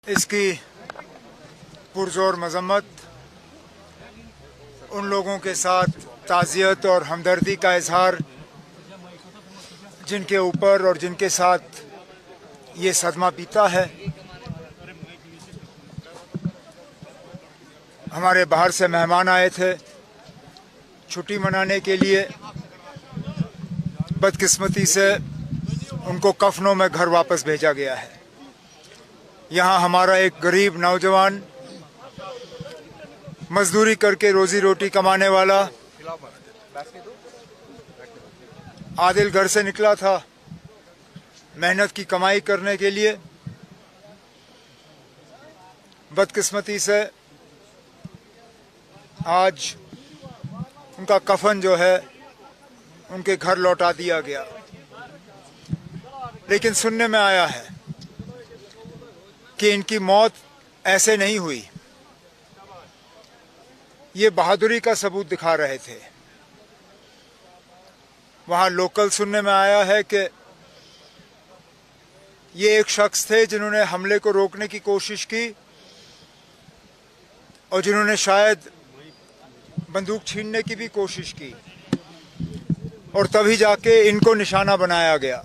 इसकी पुरजोर मजम्मत उन लोगों के साथ ताज़ियत और हमदर्दी का इजहार जिनके ऊपर और जिनके साथ ये सदमा पीता है। हमारे बाहर से मेहमान आए थे छुट्टी मनाने के लिए, बदकिस्मती से उनको कफनों में घर वापस भेजा गया है। यहाँ हमारा एक गरीब नौजवान मजदूरी करके रोजी रोटी कमाने वाला आदिल घर से निकला था मेहनत की कमाई करने के लिए। बदकिस्मती से आज उनका कफन जो है उनके घर लौटा दिया गया। लेकिन सुनने में आया है कि इनकी मौत ऐसे नहीं हुई, ये बहादुरी का सबूत दिखा रहे थे। वहां लोकल सुनने में आया है कि ये एक शख्स थे जिन्होंने हमले को रोकने की कोशिश की और जिन्होंने शायद बंदूक छीनने की भी कोशिश की, और तभी जाके इनको निशाना बनाया गया।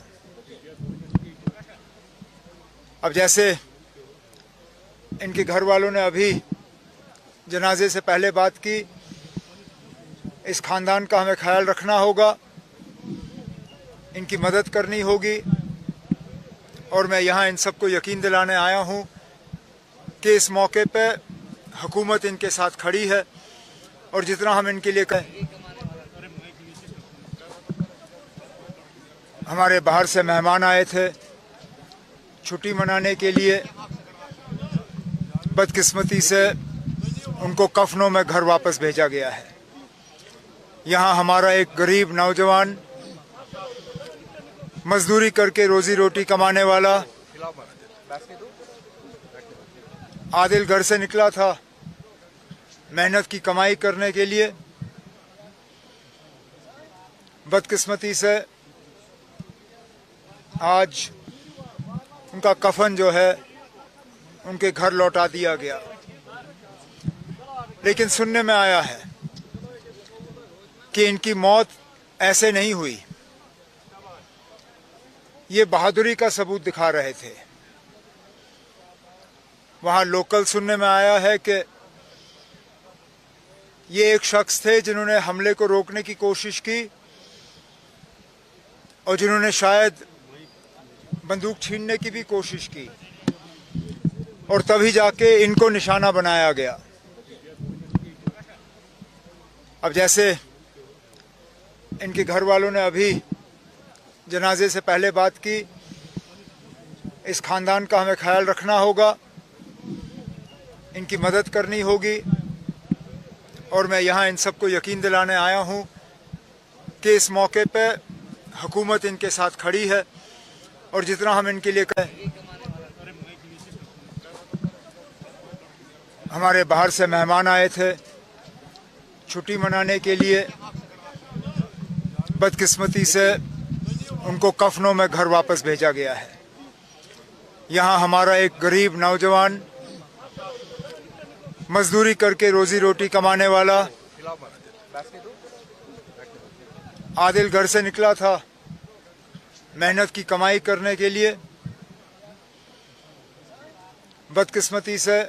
अब जैसे इनके घर वालों ने अभी जनाजे से पहले बात की, इस खानदान का हमें ख्याल रखना होगा, इनकी मदद करनी होगी, और मैं यहाँ इन सबको यकीन दिलाने आया हूँ कि इस मौके पे हुकूमत इनके साथ खड़ी है और जितना हम इनके लिए कहें। हमारे बाहर से मेहमान आए थे छुट्टी मनाने के लिए, बदकिस्मती से उनको कफनों में घर वापस भेजा गया है। यहाँ हमारा एक गरीब नौजवान मजदूरी करके रोजी रोटी कमाने वाला आदिल घर से निकला था मेहनत की कमाई करने के लिए। बदकिस्मती से आज उनका कफन जो है उनके घर लौटा दिया गया। लेकिन सुनने में आया है कि इनकी मौत ऐसे नहीं हुई, ये बहादुरी का सबूत दिखा रहे थे। वहां लोकल सुनने में आया है कि ये एक शख्स थे जिन्होंने हमले को रोकने की कोशिश की और जिन्होंने शायद बंदूक छीनने की भी कोशिश की, और तभी जाके इनको निशाना बनाया गया। अब जैसे इनके घर वालों ने अभी जनाजे से पहले बात की, इस खानदान का हमें ख्याल रखना होगा, इनकी मदद करनी होगी, और मैं यहाँ इन सबको यकीन दिलाने आया हूँ कि इस मौके पे हुकूमत इनके साथ खड़ी है और जितना हम इनके लिए कहें। हमारे बाहर से मेहमान आए थे छुट्टी मनाने के लिए, बदकिस्मती से उनको कफनों में घर वापस भेजा गया है। यहाँ हमारा एक गरीब नौजवान मजदूरी करके रोजी रोटी कमाने वाला आदिल घर से निकला था मेहनत की कमाई करने के लिए। बदकिस्मती से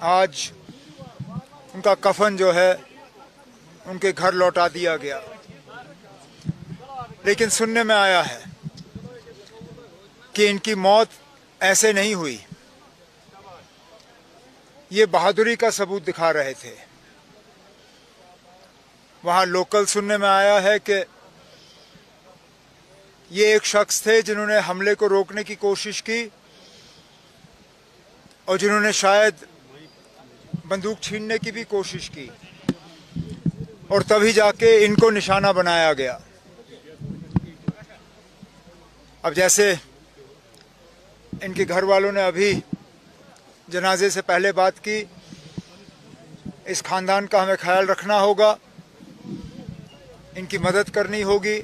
आज उनका कफन जो है उनके घर लौटा दिया गया। लेकिन सुनने में आया है कि इनकी मौत ऐसे नहीं हुई, ये बहादुरी का सबूत दिखा रहे थे। वहां लोकल सुनने में आया है कि ये एक शख्स थे जिन्होंने हमले को रोकने की कोशिश की और जिन्होंने शायद बंदूक छीनने की भी कोशिश की, और तभी जाके इनको निशाना बनाया गया। अब जैसे इनके घर वालों ने अभी जनाजे से पहले बात की, इस खानदान का हमें ख्याल रखना होगा, इनकी मदद करनी होगी,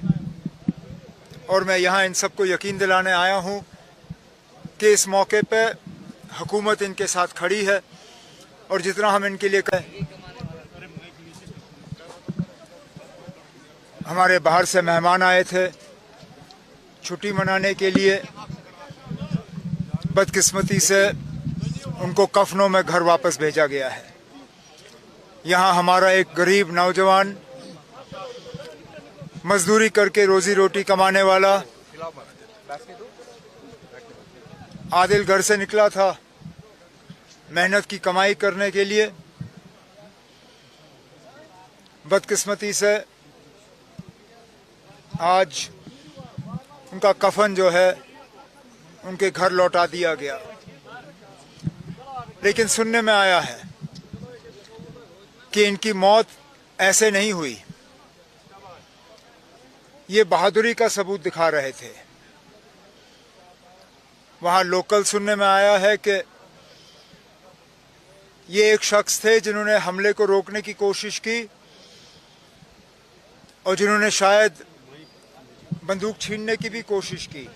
और मैं यहाँ इन सबको यकीन दिलाने आया हूँ कि इस मौके पे हुकूमत इनके साथ खड़ी है और जितना हम इनके लिए कहें। हमारे बाहर से मेहमान आए थे छुट्टी मनाने के लिए, बदकिस्मती से उनको कफनों में घर वापस भेजा गया है। यहाँ हमारा एक गरीब नौजवान मजदूरी करके रोजी रोटी कमाने वाला आदिल घर से निकला था मेहनत की कमाई करने के लिए। बदकिस्मती से आज उनका कफन जो है उनके घर लौटा दिया गया। लेकिन सुनने में आया है कि इनकी मौत ऐसे नहीं हुई, ये बहादुरी का सबूत दिखा रहे थे। वहां लोकल सुनने में आया है कि ये एक शख्स थे जिन्होंने हमले को रोकने की कोशिश की और जिन्होंने शायद बंदूक छीनने की भी कोशिश की,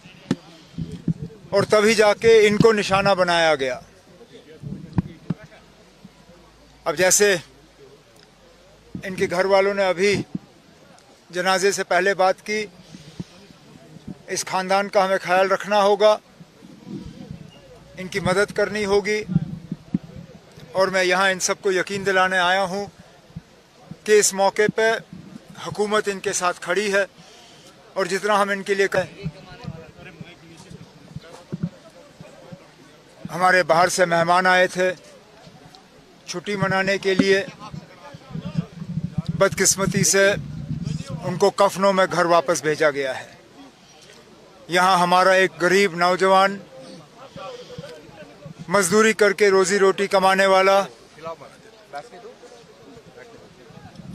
और तभी जाके इनको निशाना बनाया गया। अब जैसे इनके घर वालों ने अभी जनाजे से पहले बात की, इस खानदान का हमें ख्याल रखना होगा, इनकी मदद करनी होगी। और मैं यहाँ इन सबको यकीन दिलाने आया हूँ कि इस मौके पे हुकूमत इनके साथ खड़ी है और जितना हम इनके लिए कहें। हमारे बाहर से मेहमान आए थे छुट्टी मनाने के लिए, बदकिस्मती से उनको कफनों में घर वापस भेजा गया है। यहाँ हमारा एक गरीब नौजवान मजदूरी करके रोजी रोटी कमाने वाला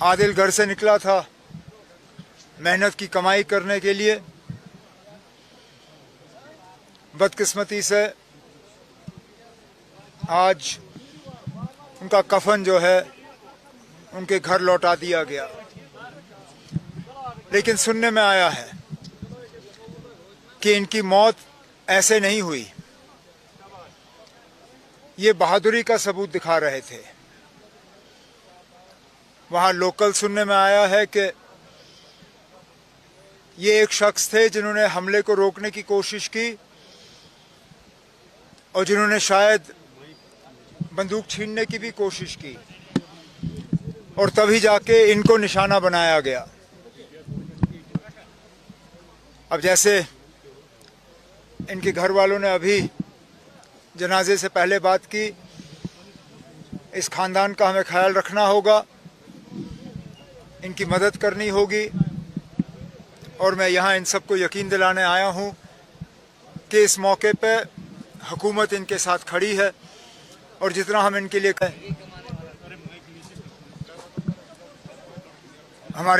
आदिल घर से निकला था मेहनत की कमाई करने के लिए। बदकिस्मती से आज उनका कफन जो है उनके घर लौटा दिया गया। लेकिन सुनने में आया है कि इनकी मौत ऐसे नहीं हुई, ये बहादुरी का सबूत दिखा रहे थे। वहां लोकल सुनने में आया है कि ये एक शख्स थे जिन्होंने हमले को रोकने की कोशिश की और जिन्होंने शायद बंदूक छीनने की भी कोशिश की, और तभी जाके इनको निशाना बनाया गया। अब जैसे इनके घर वालों ने अभी जनाजे से पहले बात की, इस खानदान का हमें ख्याल रखना होगा, इनकी मदद करनी होगी। और मैं यहाँ इन सबको यकीन दिलाने आया हूँ कि इस मौके पे हुकूमत इनके साथ खड़ी है और जितना हम इनके लिए कहें। हमारे